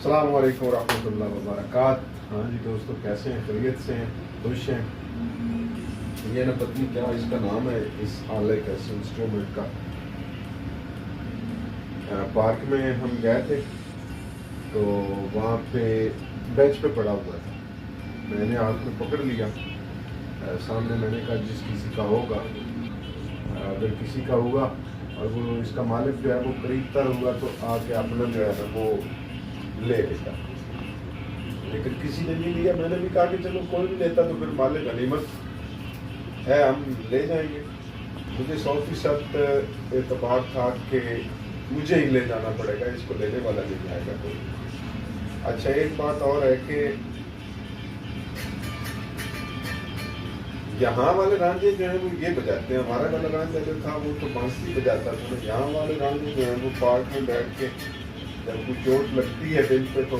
السلام علیکم ورحمۃ اللہ وبرکاتہ۔ ہاں جی دوستو، کیسے ہیں؟ خیریت سے ہیں؟ خوش ہیں؟ یہ نہ پتہ کیا اس کا نام ہے، اس آلے کا، اس انسٹرومنٹ کا۔ پارک میں ہم گئے تھے تو وہاں پہ بینچ پہ پڑا ہوا تھا، میں نے ہاتھ میں پکڑ لیا۔ سامنے میں نے کہا جس کسی کا ہوگا، اگر کسی کا ہوگا اور وہ اس کا مالک جو ہے وہ قریب تر ہوگا تو آ کے اپنا جو ہے نا وہ لے لیتا، لیکن کسی نے نہیں لیا۔ میں نے بھی کہا کہ چلو کوئی نہیں لیتا تو پھر مالک غنیمت ہے، ہم لے جائیں گے۔ مجھے 100% اعتبار تھا کہ مجھے ہی لے جانا پڑے گا، اس کو لینے والا نہیں جائے گا کوئی۔ اچھا، ایک بات اور ہے کہ یہاں والے رانجے جو ہیں وہ یہ بجاتے ہیں، ہمارا والا رانجا جو تھا وہ تو بانسری بجاتا تھا۔ یہاں والے رانجے جو ہیں وہ پارک میں بیٹھ کے جب کوئی چوٹ لگتی ہے دل پہ تو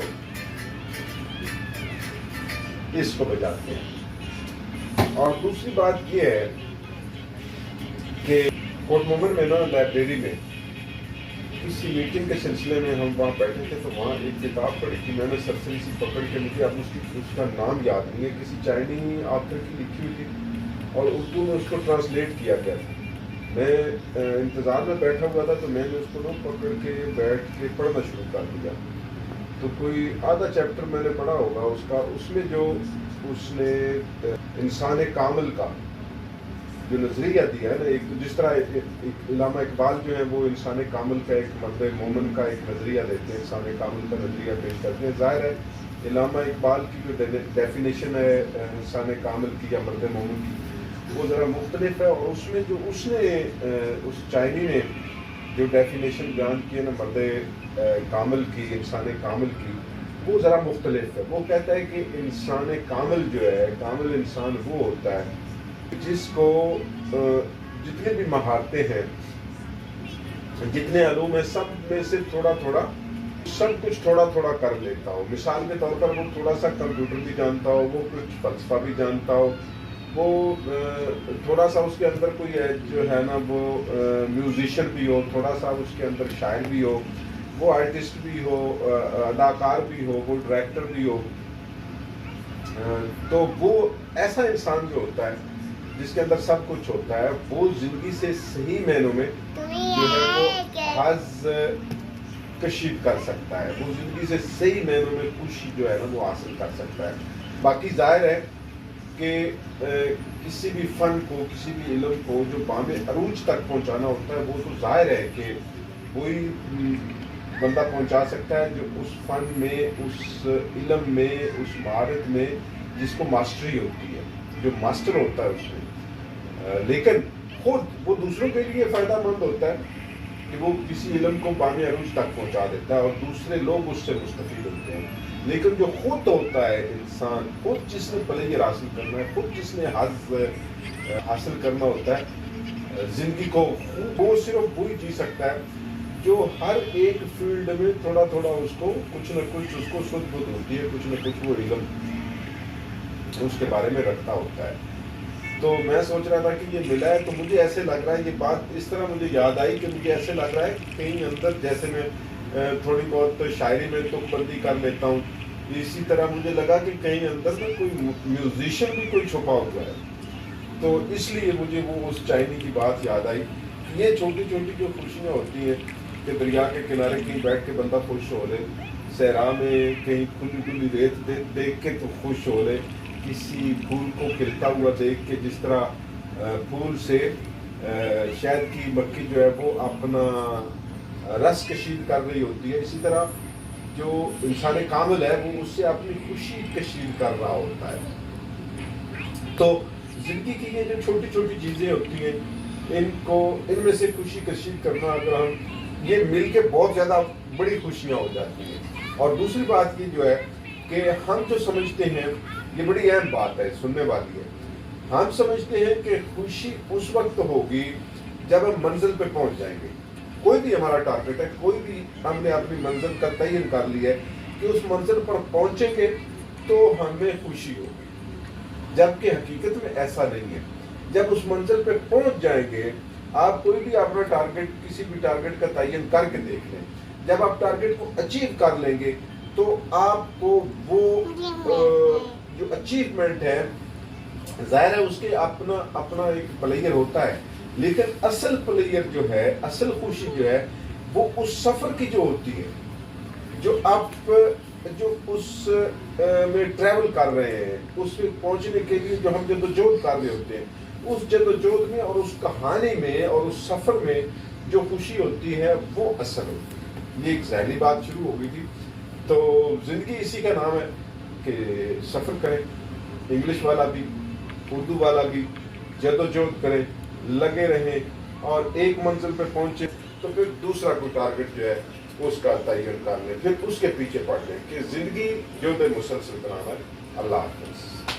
اس کو بجاتے ہیں۔ اور دوسری بات یہ ہے کہ کوٹ مومن میں نا لائبریری میں کسی میٹنگ کے سلسلے میں ہم وہاں بیٹھے تھے تو وہاں ایک کتاب پڑھی تھی، میں نے سرسری سی پکڑ کے، مجھے اب اس کا نام یاد نہیں ہے، کسی چائنی آتھر کی لکھی ہوئی تھی اور اردو میں اس کو ٹرانسلیٹ کیا گیا تھا۔ میں انتظار میں بیٹھا ہوا تھا تو میں نے اس کو نا پکڑ کے بیٹھ کے پڑھنا شروع کر دیا۔ تو کوئی آدھا چیپٹر میں نے پڑھا ہوگا اس کا۔ اس میں جو اس نے انسان کامل کا جو نظریہ دیا ہے نا، ایک جس طرح ایک علامہ اقبال جو ہے وہ انسان کامل کا، ایک مرد مومن کا ایک نظریہ دیتے ہیں، انسان کامل کا نظریہ پیش کرتے ہیں۔ ظاہر ہے علامہ اقبال کی جو ڈیفینیشن ہے انسان کامل کی یا مرد مومن کی وہ ذرا مختلف ہے، اور اس میں جو اس نے اس چائنی نے جو ڈیفینیشن بیان کی ہے نا مرد کامل کی، انسان کامل کی، وہ ذرا مختلف ہے۔ وہ کہتا ہے کہ انسان کامل جو ہے، کامل انسان وہ ہوتا ہے جس کو جتنے بھی مہارتیں ہیں، جتنے علوم ہیں، سب میں سے تھوڑا تھوڑا سب کچھ تھوڑا تھوڑا کر لیتا ہو۔ مثال کے طور پر وہ تھوڑا سا کمپیوٹر بھی جانتا ہو، وہ کچھ فلسفہ بھی جانتا ہو، وہ تھوڑا سا اس کے اندر کوئی ہے جو ہے نا وہ میوزیشین بھی ہو، تھوڑا سا اس کے اندر شاعر بھی ہو، وہ آرٹسٹ بھی ہو، اداکار بھی ہو، وہ ڈائریکٹر بھی ہو۔ تو وہ ایسا انسان جو ہوتا ہے جس کے اندر سب کچھ ہوتا ہے، وہ زندگی سے صحیح معنوں میں جو ہے وہ حظ کشید کر سکتا ہے، وہ زندگی سے صحیح معنوں میں خوشی جو ہے نا وہ حاصل کر سکتا ہے۔ باقی ظاہر ہے کہ کسی بھی فن کو، کسی بھی علم کو جو بام عروج تک پہنچانا ہوتا ہے وہ تو ظاہر ہے کہ وہی بندہ پہنچا سکتا ہے جو اس فن میں، اس علم میں، اس مہارت میں جس کو ماسٹری ہوتی ہے، جو ماسٹر ہوتا ہے اس میں۔ لیکن خود وہ دوسروں کے لیے فائدہ مند ہوتا ہے کہ وہ کسی علم کو بام عروج تک پہنچا دیتا ہے اور دوسرے لوگ اس سے مستفید ہوتے ہیں۔ لیکن جو خود ہوتا ہے انسان، خود جس نے پلیئر حاصل کرنا ہے، خود جس نے حظ حاصل کرنا ہوتا ہے زندگی کو، وہ صرف وہی جی سکتا ہے جو ہر ایک فیلڈ میں تھوڑا تھوڑا اس کو کچھ نہ کچھ اس کو سدھ بدھ ہوتی ہے، کچھ نہ کچھ وہ علم اس کے بارے میں رکھتا ہوتا ہے۔ تو میں سوچ رہا تھا کہ یہ ملا ہے تو مجھے ایسے لگ رہا ہے، یہ بات اس طرح مجھے یاد آئی کہ مجھے ایسے لگ رہا ہے کہ کہیں اندر، جیسے میں تھوڑی بہت شاعری میں تو بندی کر لیتا ہوں، اسی طرح مجھے لگا کہ کہیں اندر میں کوئی میوزیشین بھی کوئی چھپا ہوا ہے۔ تو اس لیے مجھے وہ اس چائنی کی بات یاد آئی۔ یہ چھوٹی چھوٹی جو خوشیاں ہوتی ہیں کہ دریا کے کنارے کہیں بیٹھ کے بندہ خوش ہو لے، صحرا میں کہیں کھلی کھلی ریت دیکھ کے تو خوش ہو لے، کسی پھول کو کھلتا ہوا دیکھ کے، جس طرح پھول سے شہد کی مکھی جو ہے وہ اپنا رس کشید کر رہی ہوتی ہے، اسی طرح جو انسان کامل ہے وہ اس سے اپنی خوشی کشید کر رہا ہوتا ہے۔ تو زندگی کی یہ جو چھوٹی چھوٹی چیزیں ہوتی ہیں، ان میں سے خوشی کشید کرنا، اگر ہم یہ مل کے بہت زیادہ بڑی خوشیاں ہو جاتی ہیں۔ اور دوسری بات یہ جو ہے کہ ہم جو سمجھتے ہیں، یہ بڑی اہم بات ہے، سننے والی ہے، ہم سمجھتے ہیں کہ خوشی اس وقت ہوگی جب ہم منزل پہ پہنچ جائیں گے۔ کوئی بھی ہمارا ٹارگٹ ہے، کوئی بھی ہم نے اپنی منزل کا تعین کر لیا ہے کہ اس منزل پر پہنچیں گے تو ہمیں خوشی ہوگی، جبکہ حقیقت میں ایسا نہیں ہے۔ جب اس منزل پہ پہنچ جائیں گے، آپ کوئی بھی اپنا ٹارگٹ، کسی بھی ٹارگٹ کا تعین کر کے دیکھ لیں، جب آپ ٹارگٹ کو اچیو کر لیں گے تو آپ کو وہ جو اچیومنٹ ہے ظاہر ہے اس کے اپنا ایک پلیئر ہوتا ہے، لیکن اصل پلیئر جو ہے، اصل خوشی جو ہے وہ اس سفر کی جو ہوتی ہے، جو آپ جو اس میں ٹریول کر رہے ہیں، اس میں پہنچنے کے لیے جو ہم جدوجہد کر رہے ہوتے ہیں، اس جدوجہد میں اور اس کہانی میں اور اس سفر میں جو خوشی ہوتی ہے وہ اصل ہوتی ہے۔ یہ ایک ذہنی بات شروع ہو گئی تھی۔ تو زندگی اسی کا نام ہے کہ سفر کریں، انگلش والا بھی اردو والا بھی جدوجہد کریں، لگے رہیں اور ایک منزل پہ پہنچے تو پھر دوسرا کوئی ٹارگٹ جو ہے اس کا تعین کر لیں، پھر اس کے پیچھے پڑ لیں کہ زندگی جو مسلسل بنانا ہے۔ اللہ حافظ۔